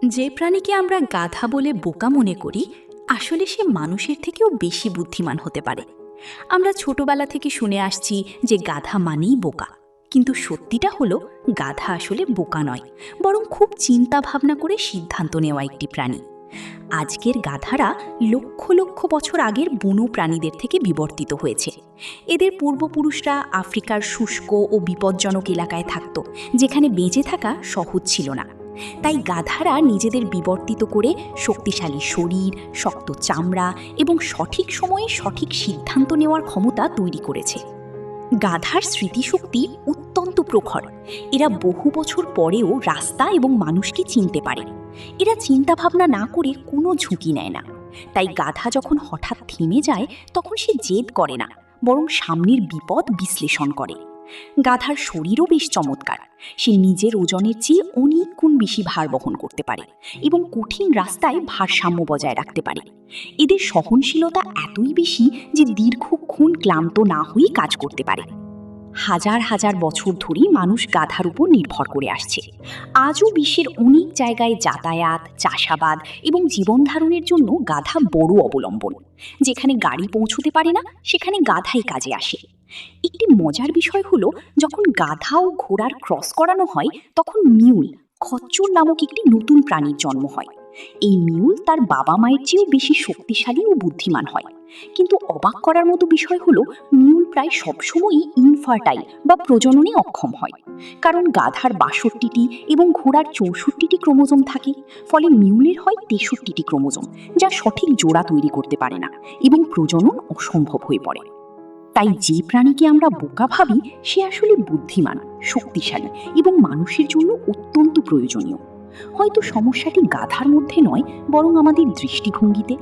যে প্রাণীকে আমরা গাধা বলে বোকা মনে করি, আসলে সে মানুষের থেকেও বেশি বুদ্ধিমান হতে পারে। আমরা ছোটবেলা থেকে শুনে আসছি যে গাধা মানেই বোকা, কিন্তু সত্যিটা হলো গাধা আসলে বোকা নয়, বরং খুব চিন্তা ভাবনা করে সিদ্ধান্ত নেওয়া একটি প্রাণী। আজকের গাধারা লক্ষ লক্ষ বছর আগের বন্য প্রাণীদের থেকে বিবর্তিত হয়েছে। এদের পূর্বপুরুষরা আফ্রিকার শুষ্ক ও বিপজ্জনক এলাকায় থাকত, যেখানে বেঁচে থাকা সহজ ছিল না। তাই গাধারা নিজেদের বিবর্তিত করে শক্তিশালী শরীর, শক্ত চামড়া এবং সঠিক সময়ে সঠিক সিদ্ধান্ত নেওয়ার ক্ষমতা তৈরি করেছে। গাধার স্মৃতিশক্তি অত্যন্ত প্রখর। এরা বহু বছর পরেও রাস্তা এবং মানুষকে চিনতে পারে। এরা চিন্তাভাবনা না করে কোনো ঝুঁকি নেয় না। তাই গাধা যখন হঠাৎ থেমে যায়, তখন সে জেদ করে না, বরং সামনের বিপদ বিশ্লেষণ করে। গাধার শরীরও বেশ চমৎকার। সে নিজের ওজনের চেয়ে অনেক গুণ বেশি ভার বহন করতে পারে এবং কঠিন রাস্তায় ভারসাম্য বজায় রাখতে পারে। এদের সহনশীলতা এতই বেশি যে দীর্ঘক্ষণ ক্লান্ত না হয়ে কাজ করতে পারে। হাজার হাজার বছর ধরেই মানুষ গাধার উপর নির্ভর করে আসছে। আজও বিশ্বের অনেক জায়গায় যাতায়াত, চাষাবাদ এবং জীবনধারণের জন্য গাধা বড় অবলম্বন। যেখানে গাড়ি পৌঁছতে পারে না, সেখানে গাধাই কাজে আসে। একটি মজার বিষয় হলো, যখন গাধা ও ঘোড়ার ক্রস করানো হয়, তখন মিউল, খচ্চর নামক একটি নতুন প্রাণীর জন্ম হয়। এই মিউল তার বাবা মায়ের চেয়েও বেশি শক্তিশালী ও বুদ্ধিমান হয়। কিন্তু অবাক করার মতো বিষয় হলো, মিউল প্রায় সবসময়ই ইনফার্টাইল বা প্রজননে অক্ষম হয়। কারণ গাধার ৬২টি এবং ঘোড়ার ৬৪টি ক্রোমোজোম থাকে। ফলে মিউলের হয় ৬৩টি ক্রোমোজোম, যা সঠিক জোড়া তৈরি করতে পারে না এবং প্রজনন অসম্ভব হয়ে পড়ে। তাই যে প্রাণীকে আমরা বোকা ভাবি, সে আসলে বুদ্ধিমান, শক্তিশালী এবং মানুষের জন্য অত্যন্ত প্রয়োজনীয়। হয়তো সমস্যাটি গাধার মধ্যে নয়, বরং আমাদের দৃষ্টিভঙ্গিতে।